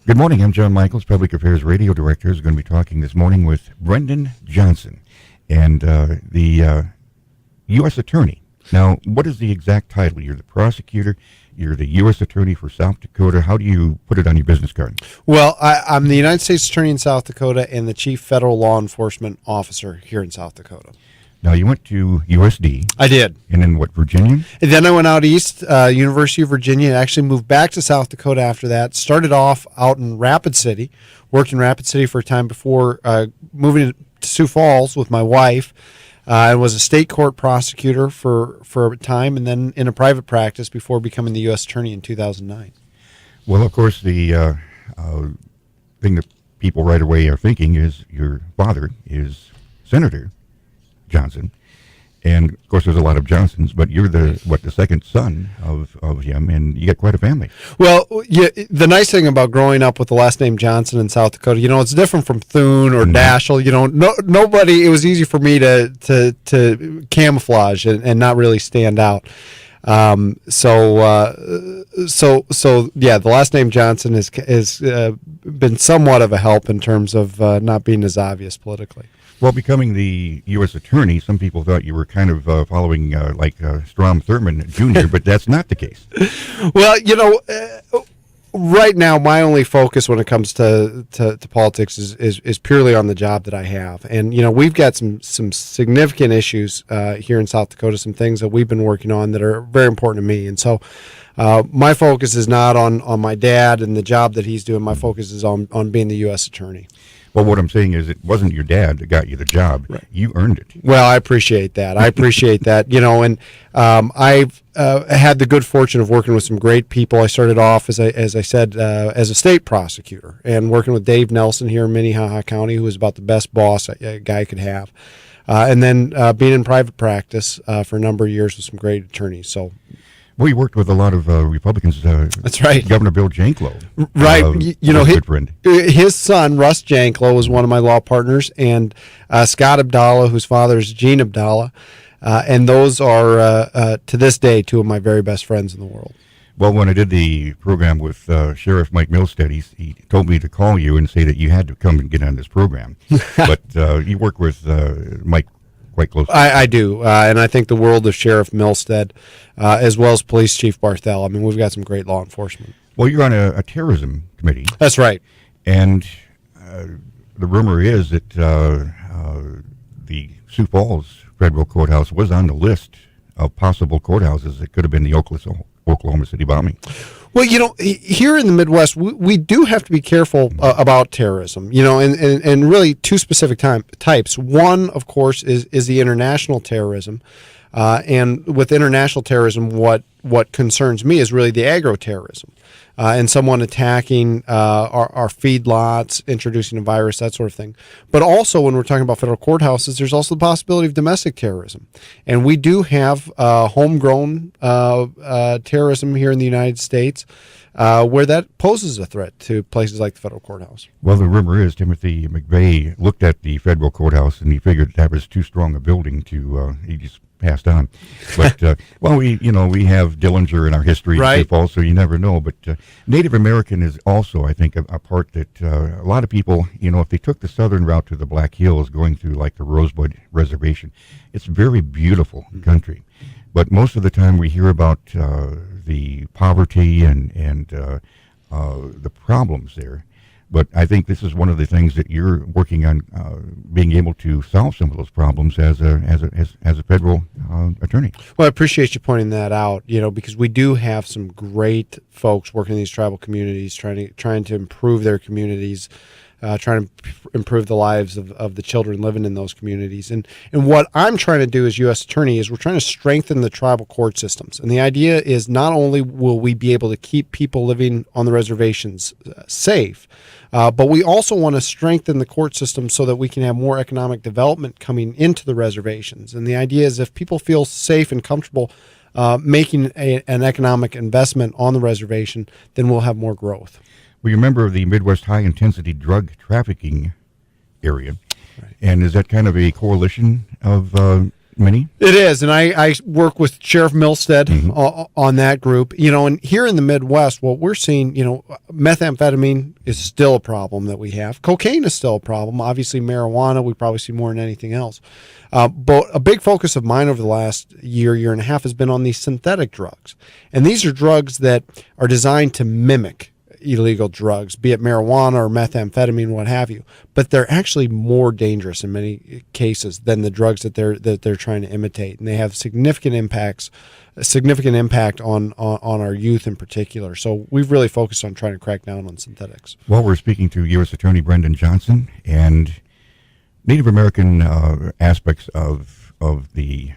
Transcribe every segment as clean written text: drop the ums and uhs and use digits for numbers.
Good morning. I'm John Michaels, Public Affairs Radio Director. Is going to be talking this morning with Bendan Johnson and the U.S. Attorney. Now, what is the exact title? You're the prosecutor. You're the U.S. Attorney for South Dakota. How do you put it on your business card? Well, I'm the United States Attorney in South Dakota and the Chief Federal Law Enforcement Officer here in South Dakota. Now, you went to USD. I did. And then what, Virginia? And then I went out east, University of Virginia, and actually moved back to South Dakota after that. Started off out in Rapid City, worked in Rapid City for a time before moving to Sioux Falls with my wife. I was a state court prosecutor for a time, and then in a private practice before becoming the U.S. Attorney in 2009. Well, of course, the thing that people right away are thinking is your father is Senator Johnson, and of course there's a lot of Johnsons, but you're the second son of him, and you got quite a family. Well, yeah, the nice thing about growing up with the last name Johnson in South Dakota, it's different from Thune or Daschle. Nobody. It was easy for me to camouflage and not really stand out. So yeah, the last name Johnson has been somewhat of a help in terms of not being as obvious politically. Well, becoming the U.S. Attorney, some people thought you were kind of following like Strom Thurmond Jr., but that's not the case. Well, right now my only focus when it comes to politics is purely on the job that I have. And, we've got some significant issues here in South Dakota, some things that we've been working on that are very important to me. And so my focus is not on my dad and the job that he's doing. My focus is on being the U.S. Attorney. Well, what I'm saying is it wasn't your dad that got you the job. Right. You earned it. Well, I appreciate that. And I've had the good fortune of working with some great people. I started off, as I said, as a state prosecutor and working with Dave Nelson here in Minnehaha County, who was about the best boss a guy could have. And then being in private practice for a number of years with some great attorneys. So. Well, you worked with a lot of Republicans. That's right. Governor Bill Janklow. Right. Good friend. His son, Russ Janklow, was one of my law partners, and Scott Abdallah, whose father is Gene Abdallah. And those are, to this day, two of my very best friends in the world. Well, when I did the program with Sheriff Mike Milstead, he told me to call you and say that you had to come and get on this program. But you work with Mike quite closely. I do, and I think the world of Sheriff Milstead, as well as Police Chief Barthel. I mean, we've got some great law enforcement. Well, you're on a terrorism committee. That's right. And the rumor is that the Sioux Falls Federal Courthouse was on the list of possible courthouses that could have been the Oklahoma City bombing. Well, here in the Midwest, we do have to be careful about terrorism, and really two specific types. One, of course, is the international terrorism. And with international terrorism, what concerns me is really the agro-terrorism. And someone attacking our feedlots, introducing a virus, that sort of thing. But also, when we're talking about federal courthouses, there's also the possibility of domestic terrorism. And we do have homegrown terrorism here in the United States where that poses a threat to places like the federal courthouse. Well, the rumor is Timothy McVeigh looked at the federal courthouse and he figured that was too strong a building to, he just passed on. But, well, we have Dillinger in our history, right. So you never know. But Native American is also, I think, a part that a lot of people, if they took the southern route to the Black Hills going through like the Rosebud Reservation, it's very beautiful country. But most of the time we hear about the poverty and the problems there. But I think this is one of the things that you're working on, being able to solve some of those problems as a federal attorney. Well, I appreciate you pointing that out. Because we do have some great folks working in these tribal communities, trying to improve their communities, trying to improve the lives of the children living in those communities. And what I'm trying to do as U.S. Attorney is we're trying to strengthen the tribal court systems. And the idea is not only will we be able to keep people living on the reservations safe, but we also want to strengthen the court system so that we can have more economic development coming into the reservations. And the idea is if people feel safe and comfortable making an economic investment on the reservation, then we'll have more growth. Well, you're a member of the Midwest High Intensity Drug Trafficking area. Right. And is that kind of a coalition of many? It is, and I work with Sheriff Milstead on that group. And here in the Midwest, what we're seeing, methamphetamine is still a problem that we have. Cocaine is still a problem. Obviously, marijuana, we probably see more than anything else. But a big focus of mine over the last year and a half has been on these synthetic drugs. And these are drugs that are designed to mimic illegal drugs, be it marijuana or methamphetamine, what have you, but they're actually more dangerous in many cases than the drugs that they're trying to imitate, and they have significant impact on our youth in particular. So we've really focused on trying to crack down on synthetics. Well, we're speaking to U.S. Attorney Bendan Johnson, and Native American aspects of the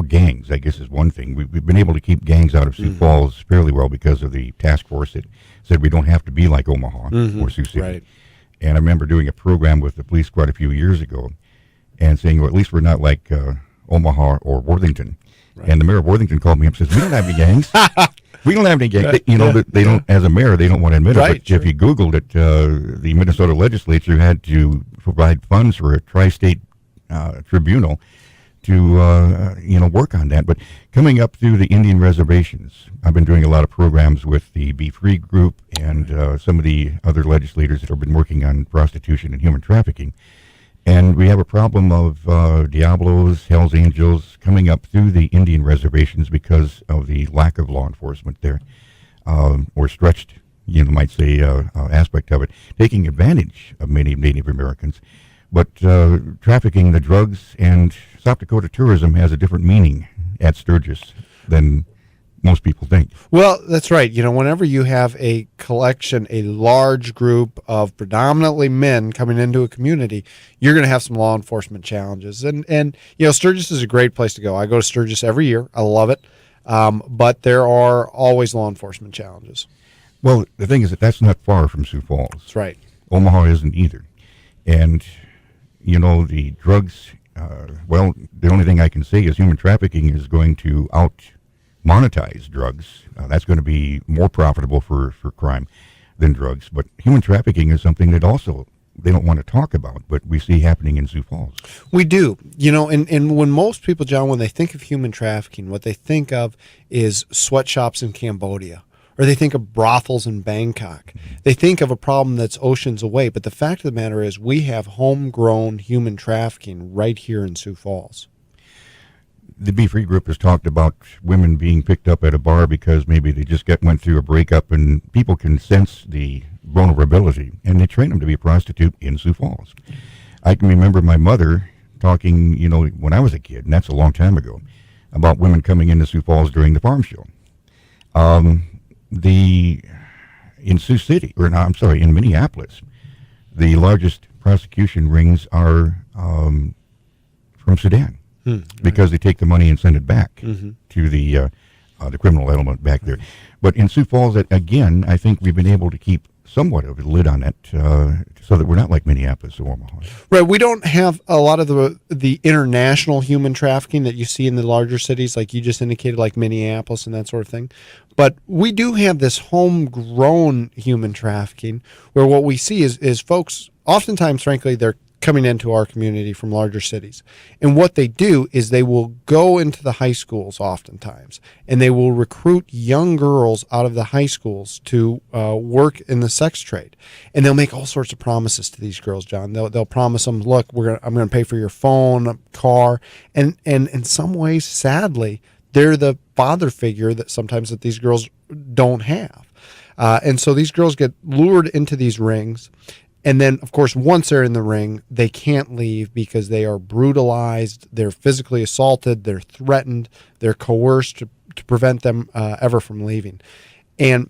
gangs, I guess, is one thing. We've been able to keep gangs out of Sioux Falls fairly well because of the task force that said we don't have to be like Omaha or Sioux City. Right. And I remember doing a program with the police quite a few years ago and saying, well, at least we're not like Omaha or Worthington. Right. And the mayor of Worthington called me up and says, we don't have any gangs. We don't have any gangs. They don't, as a mayor, they don't want to admit it. But if you Googled it, the Minnesota legislature had to provide funds for a tri-state tribunal to work on that. But coming up through the Indian reservations, I've been doing a lot of programs with the Be Free group and some of the other legislators that have been working on prostitution and human trafficking. And we have a problem of Diablos, Hells Angels coming up through the Indian reservations because of the lack of law enforcement there, or stretched, might say, aspect of it, taking advantage of many Native Americans. But trafficking the drugs and South Dakota tourism has a different meaning at Sturgis than most people think. Well, that's right. Whenever you have a collection, a large group of predominantly men coming into a community, you're going to have some law enforcement challenges. And Sturgis is a great place to go. I go to Sturgis every year. I love it. But there are always law enforcement challenges. Well, the thing is that's not far from Sioux Falls. That's right. Omaha isn't either. And the drugs, the only thing I can say is human trafficking is going to out-monetize drugs. That's going to be more profitable for crime than drugs. But human trafficking is something that also they don't want to talk about, but we see happening in Sioux Falls. We do. And when most people, John, when they think of human trafficking, what they think of is sweatshops in Cambodia, or they think of brothels in Bangkok. They think of a problem that's oceans away. But the fact of the matter is we have homegrown human trafficking right here in Sioux Falls. The Be Free group has talked about women being picked up at a bar because maybe they just went through a breakup, and people can sense the vulnerability, and they train them to be a prostitute in Sioux Falls. I can remember my mother talking, when I was a kid, and that's a long time ago, about women coming into Sioux Falls during the farm show. In Sioux City, in Minneapolis, the largest prosecution rings are from Sudan because they take the money and send it back to the criminal element back there. But in Sioux Falls, again, I think we've been able to keep somewhat of a lid on it so that we're not like Minneapolis or Omaha. Right. We don't have a lot of the international human trafficking that you see in the larger cities, like you just indicated, like Minneapolis and that sort of thing. But we do have this homegrown human trafficking where what we see is folks, oftentimes, frankly, they're coming into our community from larger cities. And what they do is they will go into the high schools oftentimes, and they will recruit young girls out of the high schools to work in the sex trade. And they'll make all sorts of promises to these girls, John. They'll promise them, look, I'm going to pay for your phone, car. And in some ways, sadly, they're the father figure that sometimes that these girls don't have. And so these girls get lured into these rings. And then, of course, once they're in the ring, they can't leave because they are brutalized, they're physically assaulted, they're threatened, they're coerced to prevent them ever from leaving. And,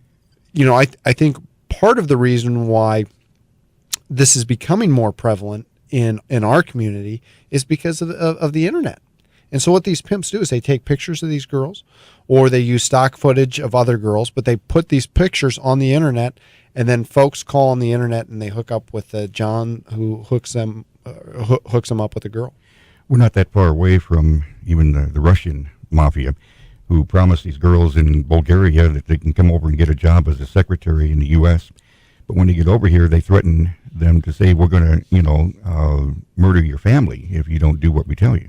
I think part of the reason why this is becoming more prevalent in our community is because of the internet. And so what these pimps do is they take pictures of these girls, or they use stock footage of other girls, but they put these pictures on the internet, and then folks call on the internet and they hook up with John, who hooks them up with a girl. We're not that far away from even the Russian mafia, who promise these girls in Bulgaria that they can come over and get a job as a secretary in the U.S. But when they get over here, they threaten them to say, we're going to, murder your family if you don't do what we tell you.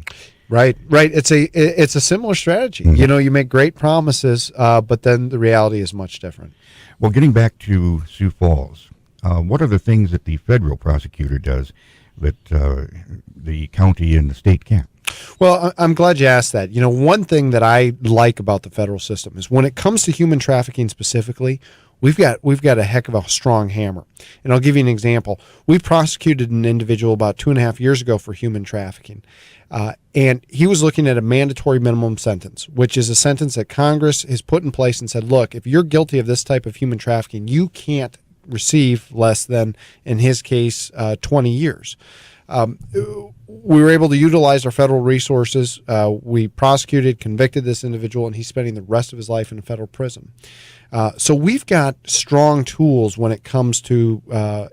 Right. It's a similar strategy. Mhm. You know, you make great promises, but then the reality is much different. Well, getting back to Sioux Falls, what are the things that the federal prosecutor does that the county and the state can't? Well, I'm glad you asked that. You know, one thing that I like about the federal system is when it comes to human trafficking specifically, we've got a heck of a strong hammer. And I'll give you an example. We prosecuted an individual about 2.5 years ago for human trafficking. And he was looking at a mandatory minimum sentence, which is a sentence that Congress has put in place and said, look, if you're guilty of this type of human trafficking, you can't receive less than, in his case, 20 years. We were able to utilize our federal resources. We prosecuted, convicted this individual, and he's spending the rest of his life in a federal prison. So we've got strong tools when it comes to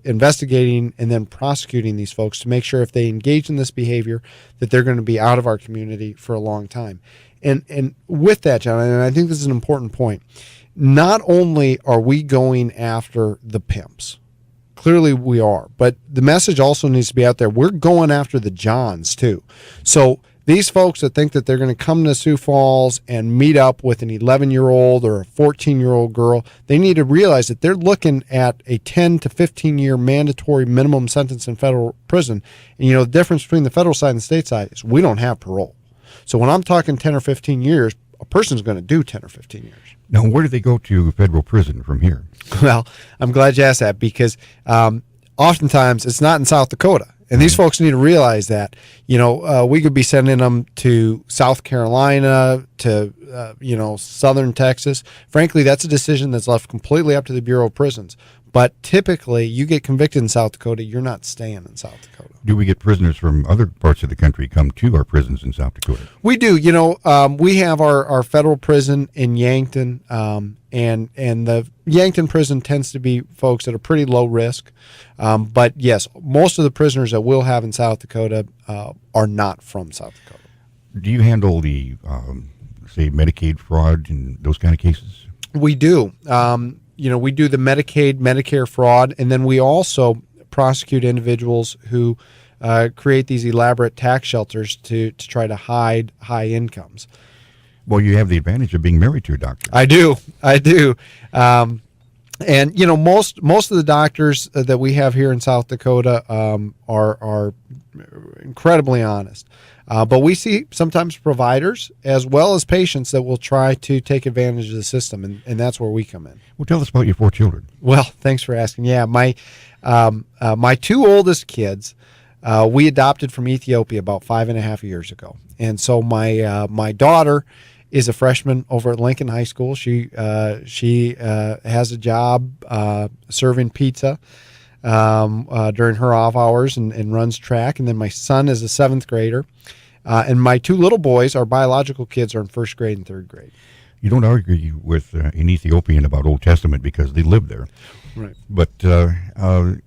investigating and then prosecuting these folks to make sure if they engage in this behavior that they're going to be out of our community for a long time. And with that, John, and I think this is an important point, not only are we going after the pimps, clearly we are, but the message also needs to be out there. We're going after the Johns too. So these folks that think that they're going to come to Sioux Falls and meet up with an 11-year-old or a 14-year-old girl, they need to realize that they're looking at a 10 to 15-year mandatory minimum sentence in federal prison. And, you know, the difference between the federal side and the state side is we don't have parole. So when I'm talking 10 or 15 years, a person's going to do 10 or 15 years. Now, where do they go to federal prison from here? Well, I'm glad you asked that because oftentimes it's not in South Dakota. And these folks need to realize that, you know, we could be sending them to South Carolina, to, southern Texas. Frankly, that's a decision that's left completely up to the Bureau of Prisons. But typically, you get convicted in South Dakota, you're not staying in South Dakota. Do we get prisoners from other parts of the country come to our prisons in South Dakota? We do. You know, we have our federal prison in Yankton, and the Yankton prison tends to be folks that are pretty low risk. But yes, most of the prisoners that we'll have in South Dakota are not from South Dakota. Do you handle the, say, Medicaid fraud and those kind of cases? We do. We do the Medicaid, Medicare fraud, and then we also prosecute individuals who create these elaborate tax shelters to try to hide high incomes. Well, you have the advantage of being married to a doctor. I do. And you know, most of the doctors that we have here in South Dakota are incredibly honest. But we see sometimes providers as well as patients that will try to take advantage of the system, and that's where we come in. Well, tell us about your 4 children. Well, thanks for asking. Yeah, my 2 oldest kids we adopted from Ethiopia about 5.5 years ago, and so my daughter is a freshman over at Lincoln High School. She has a job serving pizza during her off hours and runs track. And then my son is a 7th grader. And my 2 little boys, our biological kids, are in 1st grade and 3rd grade. You don't argue with an Ethiopian about Old Testament because they live there. Right. But where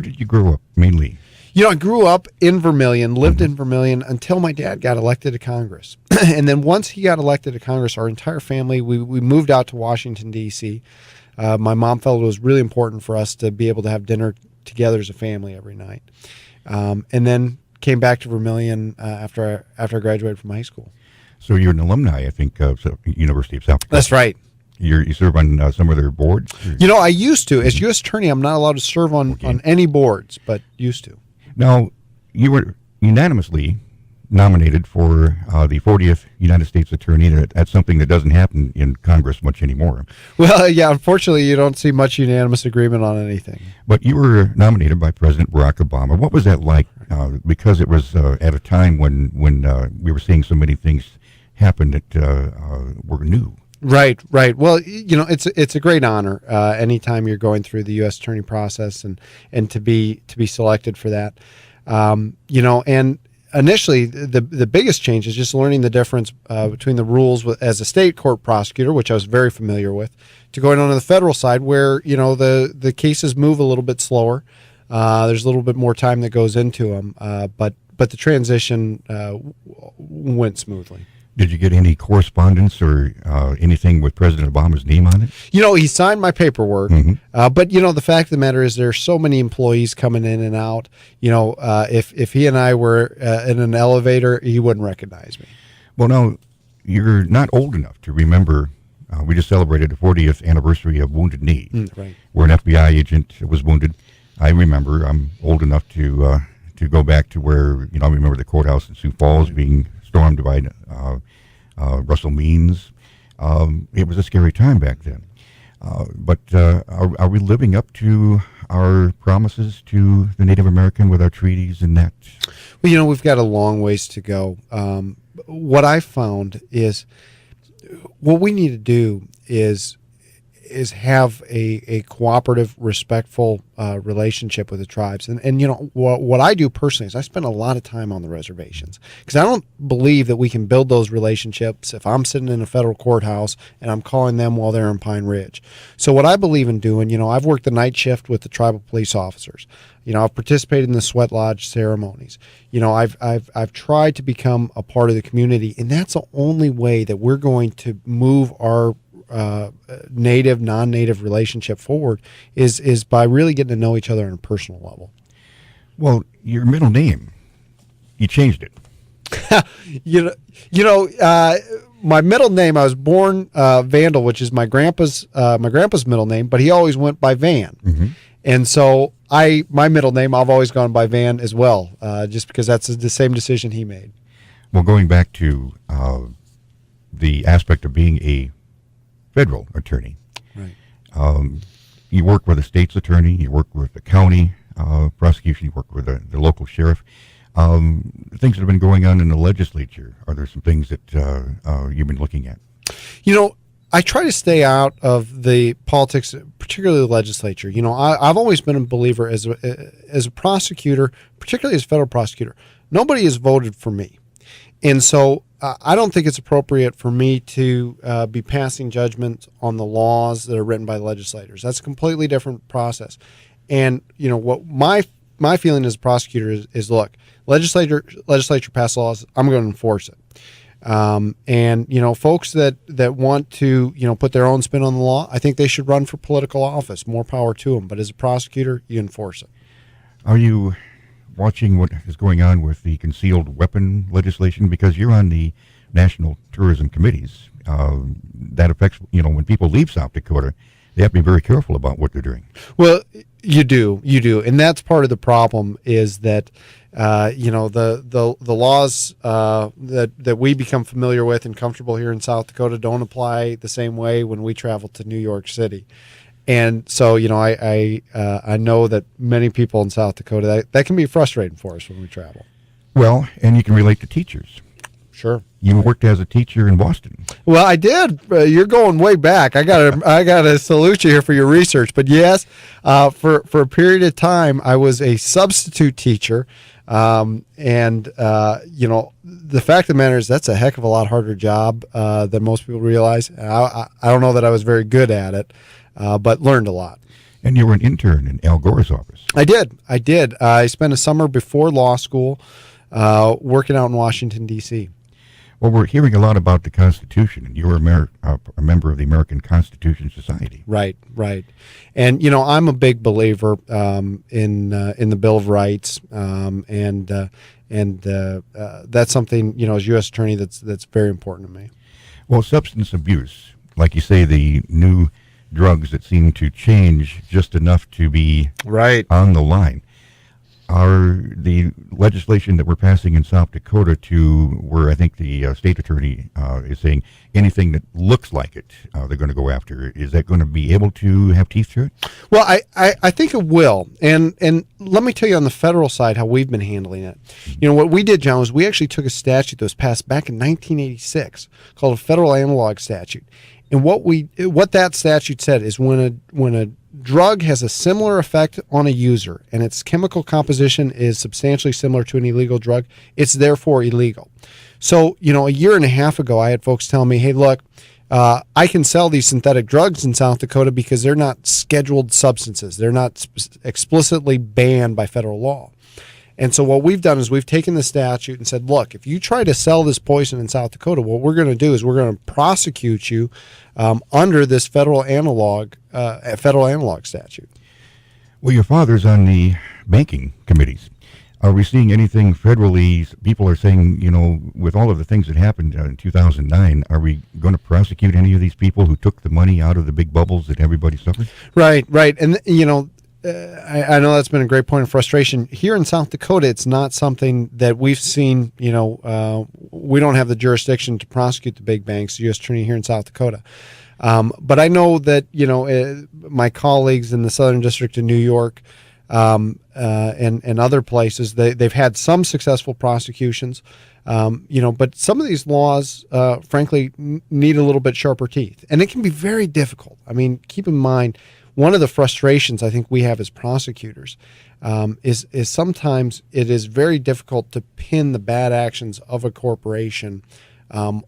did you grow up mainly? You know, I grew up in Vermilion, lived in Vermilion until my dad got elected to Congress. And then once he got elected to Congress, our entire family, we moved out to Washington, D.C. My mom felt it was really important for us to be able to have dinner together as a family every night. And then came back to Vermilion after I graduated from high school. So you're an alumni, I think, of University of South Dakota. That's right. You serve on some of their boards? You know, I used to. As U.S. Attorney, I'm not allowed to serve on any boards, but used to. Now, you were unanimously nominated for the 40th United States Attorney. That's something that doesn't happen in Congress much anymore. Well, yeah, unfortunately, you don't see much unanimous agreement on anything. But you were nominated by President Barack Obama. What was that like? Because it was at a time when we were seeing so many things happen that were new. Right. Well, you know, it's a great honor anytime you're going through the U.S. Attorney process and to be selected for that. And initially, the biggest change is just learning the difference between the rules as a state court prosecutor, which I was very familiar with, to going on to the federal side where, you know, the cases move a little bit slower. There's a little bit more time that goes into them, but the transition went smoothly. Did you get any correspondence or anything with President Obama's name on it? He signed my paperwork, but the fact of the matter is there's so many employees coming in and out. If he and I were in an elevator, he wouldn't recognize me. Well, no, you're not old enough to remember. We just celebrated the 40th anniversary of Wounded Knee, Right. where an FBI agent was wounded. I remember. I'm old enough to go back to where I remember the courthouse in Sioux Falls being stormed by Russell Means. It was a scary time back then. But are we living up to our promises to the Native American with our treaties and that? Well, we've got a long ways to go. What I found is what we need to do is have a cooperative, respectful relationship with the tribes. And what I do personally is I spend a lot of time on the reservations because I don't believe that we can build those relationships if I'm sitting in a federal courthouse and I'm calling them while they're in Pine Ridge. So what I believe in doing, I've worked the night shift with the tribal police officers. I've participated in the sweat lodge ceremonies. I've tried to become a part of the community, and that's the only way that we're going to move our native, non-native relationship forward is by really getting to know each other on a personal level. Well, your middle name, you changed it. My middle name, I was born Vandal, which is my grandpa's middle name, but he always went by Van. Mm-hmm. And so my middle name, I've always gone by Van as well, just because that's the same decision he made. Well, going back to the aspect of being a federal attorney, right? You work with a state's attorney, you work with the county prosecution, you work with the local sheriff. Things that have been going on in the legislature, are there some things that you've been looking at? I try to stay out of the politics, particularly the legislature. I've always been a believer as a prosecutor, particularly as a federal prosecutor. Nobody has voted for me. And so I don't think it's appropriate for me to be passing judgment on the laws that are written by legislators. That's a completely different process. And, what my feeling as a prosecutor is look, legislature pass laws, I'm going to enforce it. And folks that want to put their own spin on the law, I think they should run for political office. More power to them. But as a prosecutor, you enforce it. Are you watching what is going on with the concealed weapon legislation? Because you're on the national tourism committees. That affects when people leave South Dakota, they have to be very careful about what they're doing. Well, you do, and that's part of the problem is that the laws that we become familiar with and comfortable here in South Dakota don't apply the same way when we travel to New York City. And so, I know that many people in South Dakota, that can be frustrating for us when we travel. Well, and you can relate to teachers. Sure. You worked as a teacher in Boston. Well, I did. You're going way back. I gotta salute you here for your research. But yes, for a period of time, I was a substitute teacher. The fact of the matter is that's a heck of a lot harder job than most people realize. I don't know that I was very good at it, but learned a lot. And you were an intern in Al Gore's office. I did. I spent a summer before law school working out in Washington, D.C. Well, we're hearing a lot about the Constitution, and you were a member of the American Constitution Society. Right. And, I'm a big believer in the Bill of Rights, and that's something, as U.S. Attorney, that's very important to me. Well, substance abuse, like you say, the new drugs that seem to change just enough to be right on the line. Are the legislation that we're passing in South Dakota to where I think the state attorney is saying anything that looks like it, they're going to go after. Is that going to be able to have teeth to it? Well, I think it will. And let me tell you on the federal side how we've been handling it. What we did, John, was we actually took a statute that was passed back in 1986 called a federal analog statute. And what that statute said is when a drug has a similar effect on a user and its chemical composition is substantially similar to an illegal drug, it's therefore illegal. So, a year and a half ago, I had folks tell me, hey, look, I can sell these synthetic drugs in South Dakota because they're not scheduled substances. They're not explicitly banned by federal law. And so what we've done is we've taken the statute and said, look, if you try to sell this poison in South Dakota, what we're going to do is we're going to prosecute you under this federal analog statute. Well, your father's on the banking committees. Are we seeing anything federally? People are saying, with all of the things that happened in 2009, are we going to prosecute any of these people who took the money out of the big bubbles that everybody suffered? Right. And, I know that's been a great point of frustration. Here in South Dakota, it's not something that we've seen, we don't have the jurisdiction to prosecute the big banks, the U.S. Attorney here in South Dakota. But I know that, my colleagues in the Southern District of New York and other places, they've had some successful prosecutions, but some of these laws, frankly, need a little bit sharper teeth. And it can be very difficult. I mean, keep in mind, one of the frustrations I think we have as prosecutors is sometimes it is very difficult to pin the bad actions of a corporation on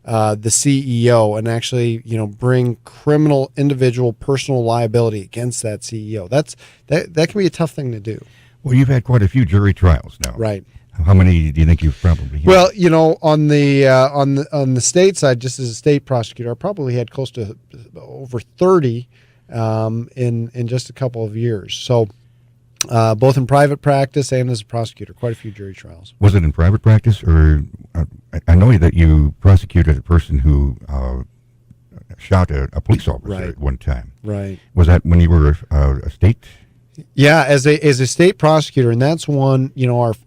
the CEO and actually, bring criminal individual personal liability against that CEO. That can be a tough thing to do. Well, you've had quite a few jury trials now. Right. How many do you think you've probably had? Well, on the state side, just as a state prosecutor, I probably had close to over 30 in just a couple of years. So both in private practice and as a prosecutor, quite a few jury trials. Was it in private practice, or I know that you prosecuted a person who shot a police officer at one time. Right. Was that when you were a state? Yeah, as a state prosecutor, and that's one,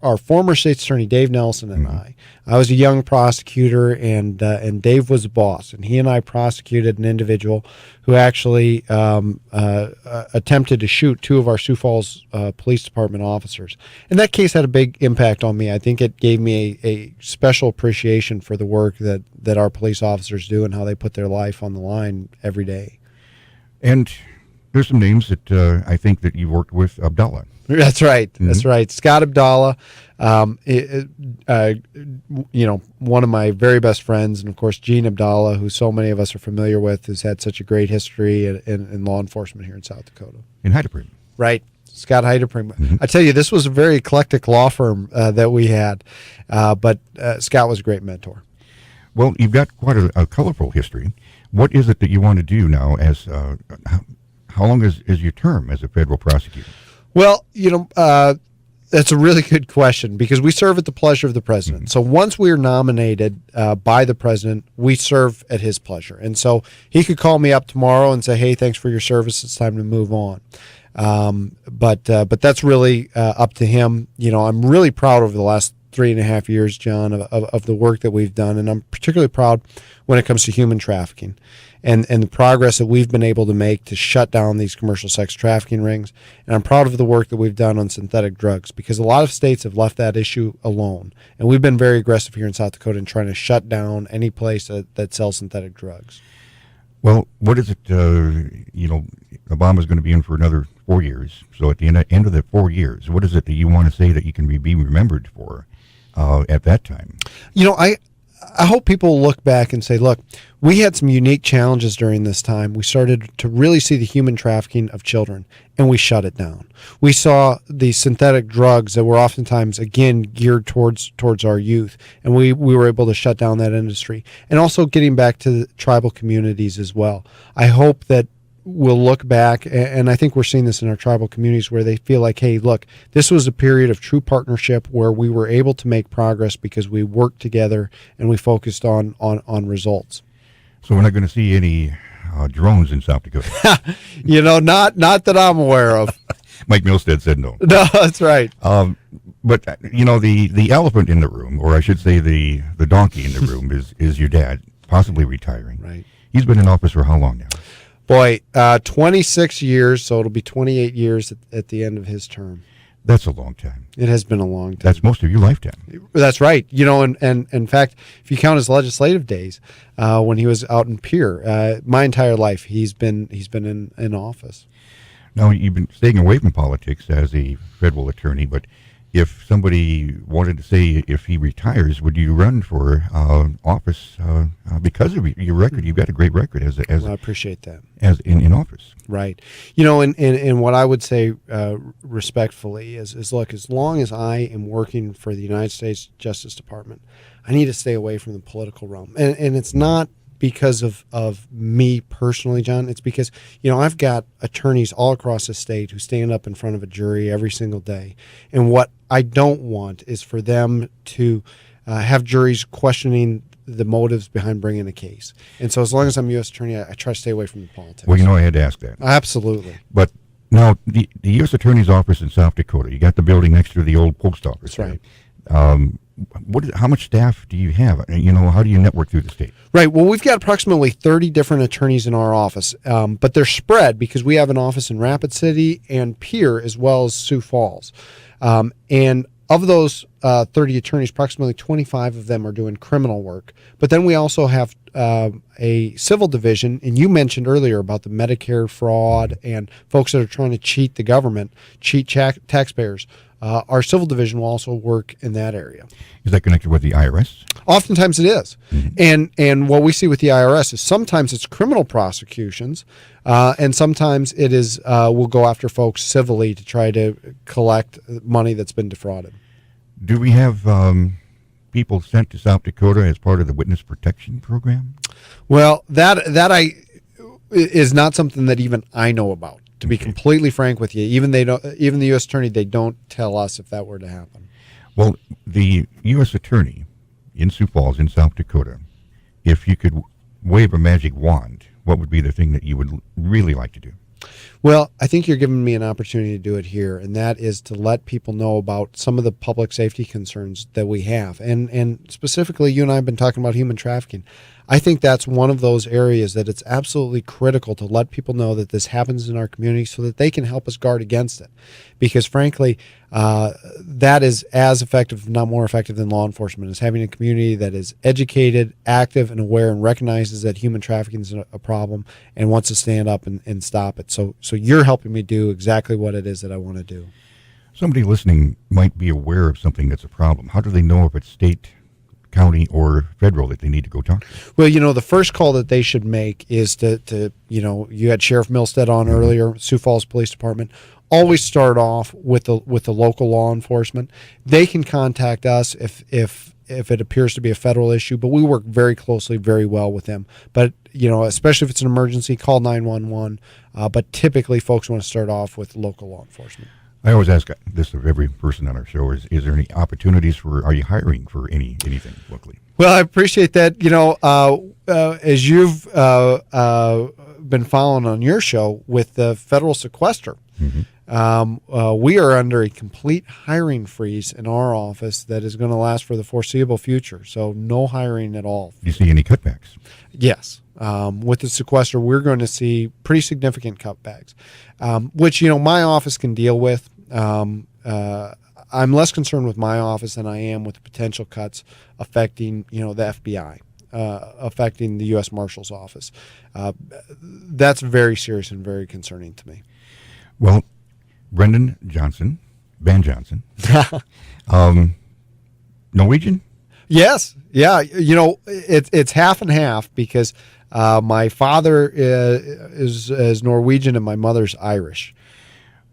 our former state attorney, Dave Nelson, and I was a young prosecutor, and Dave was the boss, and he and I prosecuted an individual who actually attempted to shoot two of our Sioux Falls Police Department officers. And that case had a big impact on me. I think it gave me a special appreciation for the work that our police officers do and how they put their life on the line every day. And there's some names that I think that you worked with. Abdallah. That's right. Mm-hmm. That's right. Scott Abdallah, one of my very best friends, and of course Gene Abdallah, who so many of us are familiar with, who's had such a great history in law enforcement here in South Dakota. In Heideprem. Right. Scott Heideprem. Mm-hmm. I tell you, this was a very eclectic law firm that we had, but Scott was a great mentor. Well, you've got quite a colorful history. What is it that you want to do now as how long is your term as a federal prosecutor? Well, that's a really good question because we serve at the pleasure of the president. Mm-hmm. So once we are nominated by the president, we serve at his pleasure. And so he could call me up tomorrow and say, hey, thanks for your service. It's time to move on. But that's really up to him. I'm really proud over the last 3.5 years, John, of the work that we've done. And I'm particularly proud when it comes to human trafficking and the progress that we've been able to make to shut down these commercial sex trafficking rings. And I'm proud of the work that we've done on synthetic drugs because a lot of states have left that issue alone. And we've been very aggressive here in South Dakota in trying to shut down any place that sells synthetic drugs. Well, what is it, Obama's going to be in for another 4 years. So at the end of the 4 years, what is it that you want to say that you can be remembered for at that time? I hope people look back and say, look, we had some unique challenges during this time. We started to really see the human trafficking of children, and we shut it down. We saw the synthetic drugs that were oftentimes, again, geared towards our youth, and we were able to shut down that industry. And also getting back to the tribal communities as well. I hope that we'll look back, and I think we're seeing this in our tribal communities where they feel like, hey, look, this was a period of true partnership where we were able to make progress because we worked together and we focused on results. So we're not going to see any drones in South Dakota? Not that I'm aware of. Mike Milstead said no. No, that's right. But, the elephant in the room, or I should say the donkey in the room is your dad, possibly retiring. Right. He's been in office for how long now? Boy, 26 years, so it'll be 28 years at the end of his term. That's a long time. It has been a long time. That's most of your lifetime. That's right. And in fact, if you count his legislative days, when he was out in Pierre, my entire life he's been in office. Now, you've been staying away from politics as a federal attorney, but if somebody wanted to say if he retires, would you run for office because of your record? You've got a great record Well, I appreciate that. as in office. Right. You know, and what I would say respectfully is, look, as long as I am working for the United States Justice Department, I need to stay away from the political realm. And it's not because of me personally, John. It's because, you know, I've got attorneys all across the state who stand up in front of a jury every single day. And what I don't want is for them to have juries questioning the motives behind bringing a case. And so as long as I'm U.S. Attorney, I try to stay away from the politics. Well, you know, I had to ask that. Absolutely. But now, the U.S. Attorney's office in South Dakota, you got the building next to the old post office. That's right. How much staff do you have? You know, how do you network through the state? Right. Well, we've got approximately 30 different attorneys in our office, but they're spread because we have an office in Rapid City and Pierre as well as Sioux Falls. And of those 30 attorneys, approximately 25 of them are doing criminal work. But then we also have a civil division, and you mentioned earlier about the Medicare fraud and folks that are trying to cheat the government, cheat taxpayers. Our civil division will also work in that area. Is that connected with the IRS? Oftentimes it is. And what we see with the IRS is sometimes it's criminal prosecutions, and sometimes it is we'll go after folks civilly to try to collect money that's been defrauded. Do we have people sent to South Dakota as part of the witness protection program? Well, that is not something that even I know about. To be completely frank with you, even the U.S. Attorney, they don't tell us if that were to happen. Well, the U.S. Attorney in Sioux Falls, in South Dakota, if you could wave a magic wand, what would be the thing that you would really like to do? Well, I think you're giving me an opportunity to do it here, and that is to let people know about some of the public safety concerns that we have. And specifically, you and I have been talking about human trafficking. I think that's one of those areas that it's absolutely critical to let people know that this happens in our community so that they can help us guard against it. Because frankly, that is as effective, if not more effective than law enforcement, is having a community that is educated, active, and aware and recognizes that human trafficking is a problem and wants to stand up and stop it. So you're helping me do exactly what it is that I want to do. Somebody listening might be aware of something that's a problem. How do they know if it's state, county, or federal that they need to go talk to? Well, you know, the first call that they should make is to you know, you had Sheriff Milstead on earlier, Sioux Falls Police Department. Always start off with the local law enforcement. They can contact us if it appears to be a federal issue, but we work very closely, very well with them. But, you know, especially if it's an emergency, call 911. But typically, folks want to start off with local law enforcement. I always ask this of every person on our show: is there any opportunities for? Are you hiring for anything locally? Well, I appreciate that. You know, as you've been following on your show with the federal sequester, we are under a complete hiring freeze in our office that is going to last for the foreseeable future. So no hiring at all. Do you see any cutbacks? Yes. With the sequester, we're going to see pretty significant cutbacks, which, you know, my office can deal with. I'm less concerned with my office than I am with the potential cuts affecting, you know, the FBI, affecting the U.S. Marshal's office. That's very serious and very concerning to me. Well, Ben Johnson, Norwegian? Yes. Yeah. You know, it's half and half because my father is Norwegian and my mother's Irish.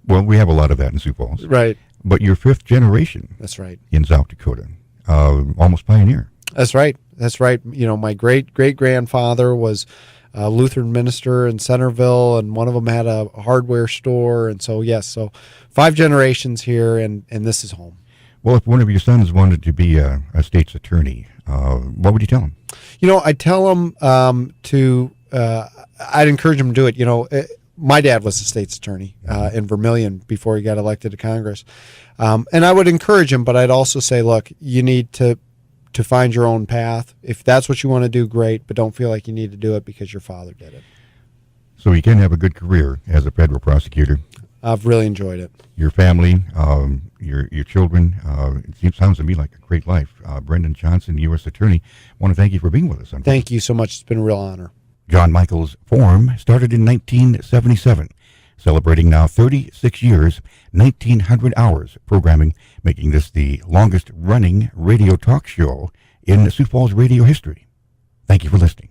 Well, we have a lot of that in Sioux Falls. Right. But you're fifth generation. That's right. In South Dakota. Almost pioneer. That's right. That's right. You know, my great-grandfather was a Lutheran minister in Centerville, and one of them had a hardware store. And so, yes, so 5 generations here, and this is home. Well, if one of your sons wanted to be a state's attorney, what would you tell him? You know, I'd tell him I'd encourage him to do it. You know, my dad was a state's attorney in Vermilion before he got elected to Congress. And I would encourage him, but I'd also say, look, you need to find your own path. If that's what you want to do, great, but don't feel like you need to do it because your father did it. So you can have a good career as a federal prosecutor. I've really enjoyed it. Your family, your children, it sounds to me like a great life. Bendan Johnson, U.S. Attorney, I want to thank you for being with us. Thank you so much. It's been a real honor. John Michael's Forum started in 1977. celebrating now 36 years, 1,900 hours of programming, making this the longest running radio talk show in Sioux Falls radio history. Thank you for listening.